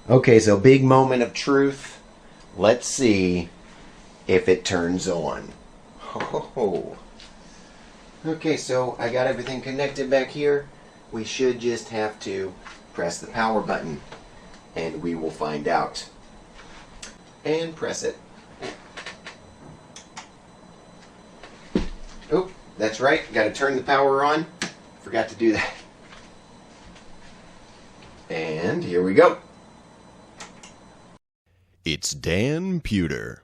Okay, so big moment of truth. Let's see if it turns on. Oh. Okay, so I got everything connected back here. We should just have to press the power button and we will find out. And press it. Oh, that's right. Got to turn the power on. Forgot to do that. And here we go. It's Dan Pewter.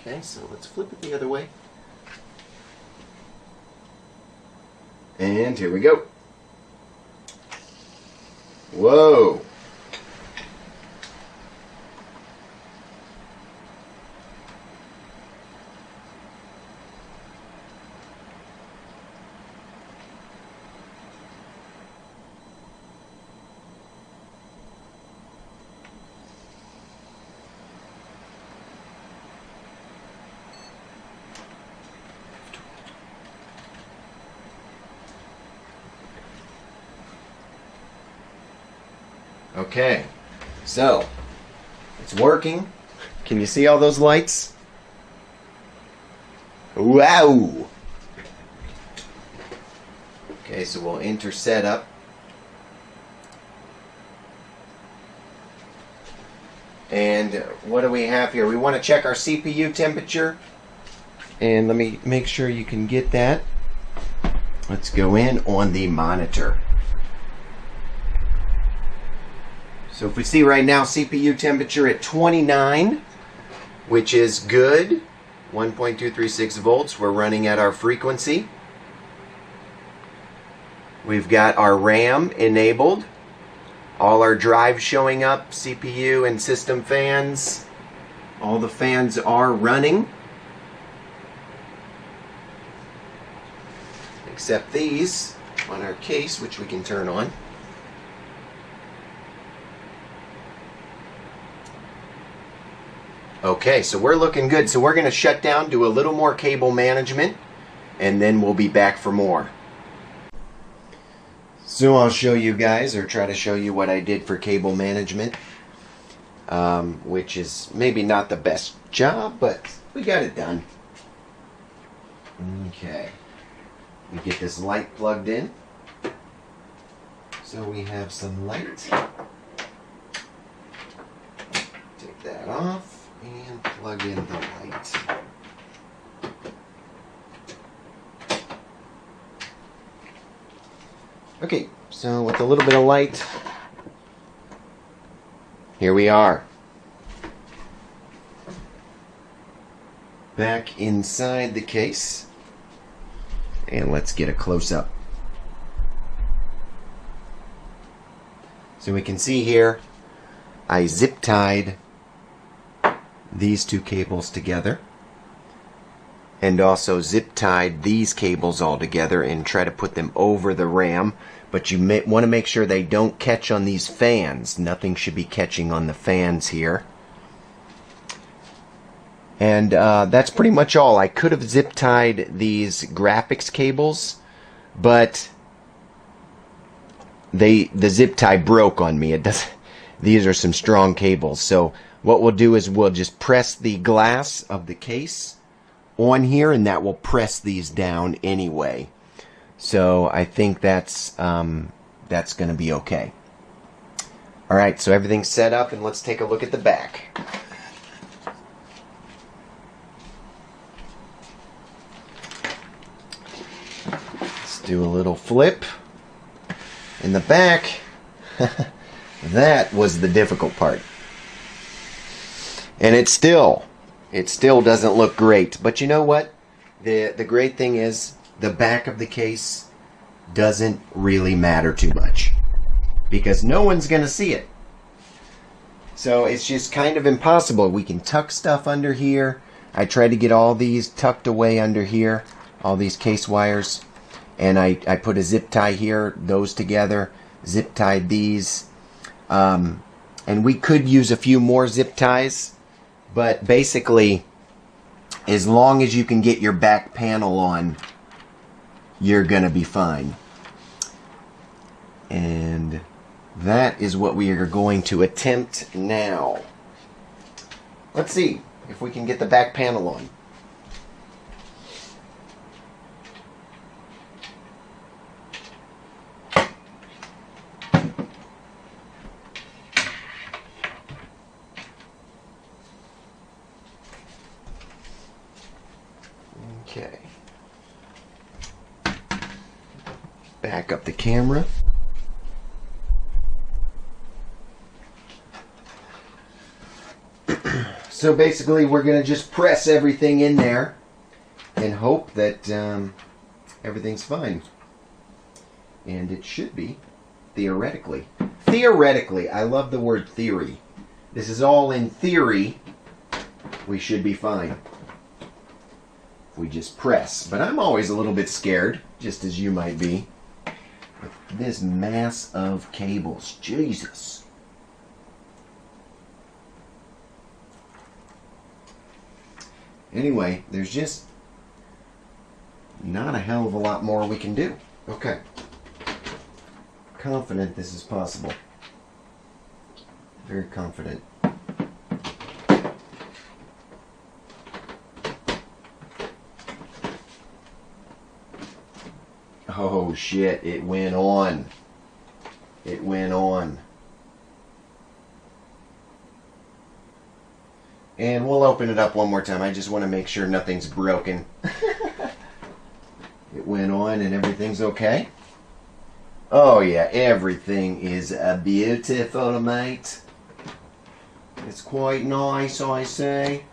Okay, so let's flip it the other way. And here we go. Whoa. Okay, so it's working. Can you see all those lights? Wow! Okay, so we'll enter setup. And what do we have here? We want to check our CPU temperature. And let me make sure you can get that. Let's go in on the monitor. So if we see right now CPU temperature at 29, which is good, 1.236 volts, we're running at our frequency. We've got our RAM enabled, all our drives showing up, CPU and system fans, all the fans are running, except these on our case, which we can turn on. Okay, so we're looking good. So we're going to shut down, do a little more cable management, and then we'll be back for more. So I'll show you guys, or try to show you what I did for cable management, which is maybe not the best job, but we got it done. Okay, we get this light plugged in. So we have some light. Take that off. And plug in the light. Okay, so with a little bit of light, here we are. Back inside the case. And let's get a close-up. So we can see here, I zip-tied these two cables together, and also zip-tied these cables all together and try to put them over the RAM, but you want to make sure they don't catch on these fans. Nothing should be catching on the fans here. And that's pretty much all. I could have zip-tied these graphics cables, but the zip-tie broke on me. It does. These are some strong cables, so what we'll do is we'll just press the glass of the case on here, and that will press these down anyway. So I think that's going to be okay. All right, so everything's set up, and let's take a look at the back. Let's do a little flip. In the back, that was the difficult part. And it still doesn't look great. But you know what? The great thing is the back of the case doesn't really matter too much, because no one's going to see it. So it's just kind of impossible. We can tuck stuff under here. I tried to get all these tucked away under here, all these case wires. And I put a zip tie here, those together, zip tied these. And we could use a few more zip ties. But basically, as long as you can get your back panel on, you're going to be fine. And that is what we are going to attempt now. Let's see if we can get the back panel on. Okay. Back up the camera. So basically we're going to just press everything in there and hope that everything's fine. And it should be, theoretically. Theoretically, I love the word theory. This is all in theory. We should be fine. If we just press. But I'm always a little bit scared, just as you might be, with this mass of cables. Jesus. Anyway, there's just not a hell of a lot more we can do. Okay. Confident this is possible. Very confident. Oh shit, it went on. It went on. And we'll open it up one more time. I just want to make sure nothing's broken. It went on and everything's okay. Oh yeah, everything is beautiful, mate. It's quite nice, I say.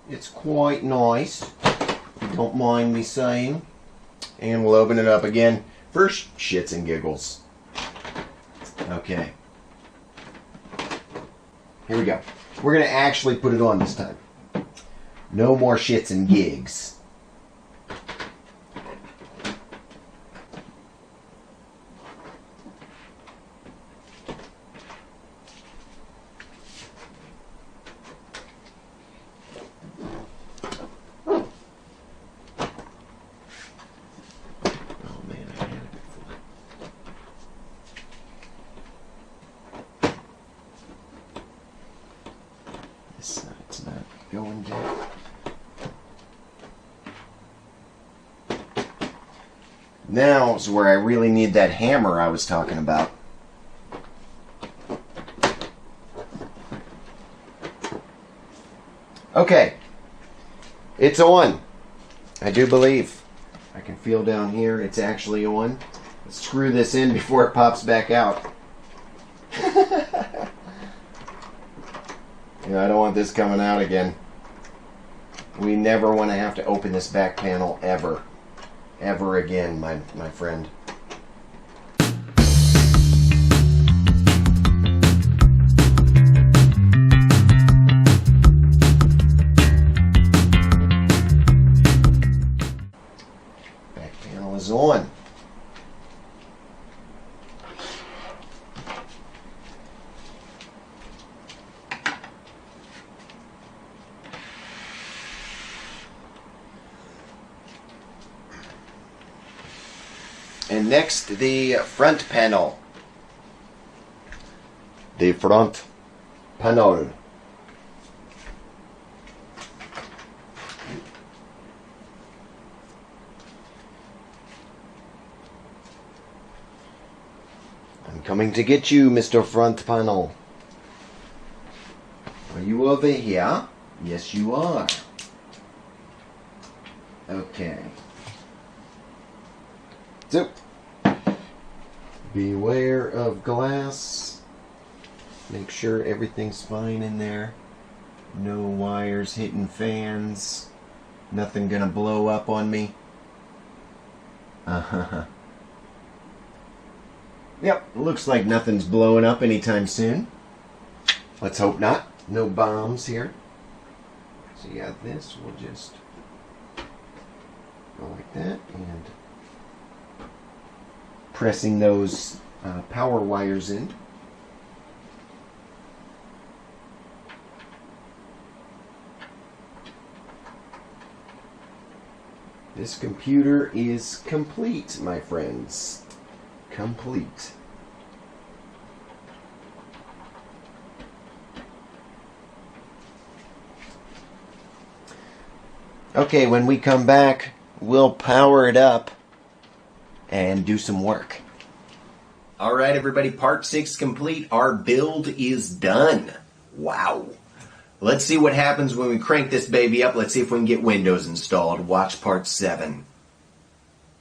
It's quite nice. If you don't mind me saying. And we'll open it up again for shits and giggles. Okay. Here we go. We're going to actually put it on this time. No more shits and gigs. It's not going down. Now is where I really need that hammer I was talking about. Okay. It's on. I do believe. I can feel down here it's actually on. Let's screw this in before it pops back out. I don't want this coming out again. We never want to have to open this back panel ever. Ever again, my friend. Back panel is on. And next, the front panel. The front panel. I'm coming to get you, Mr. Front Panel. Are you over here? Yes, you are. Okay. So, beware of glass. Make sure everything's fine in there. No wires hitting fans. Nothing gonna blow up on me. Yep, looks like nothing's blowing up anytime soon. Let's hope not. No bombs here. So yeah, this will just go like that, and pressing those power wires in. This computer is complete, my friends. Complete. Okay, when we come back, we'll power it up and do some work. All right, everybody, part 6 complete. Our build is done. Wow. Let's see what happens when we crank this baby up. Let's see if we can get Windows installed. Watch part 7.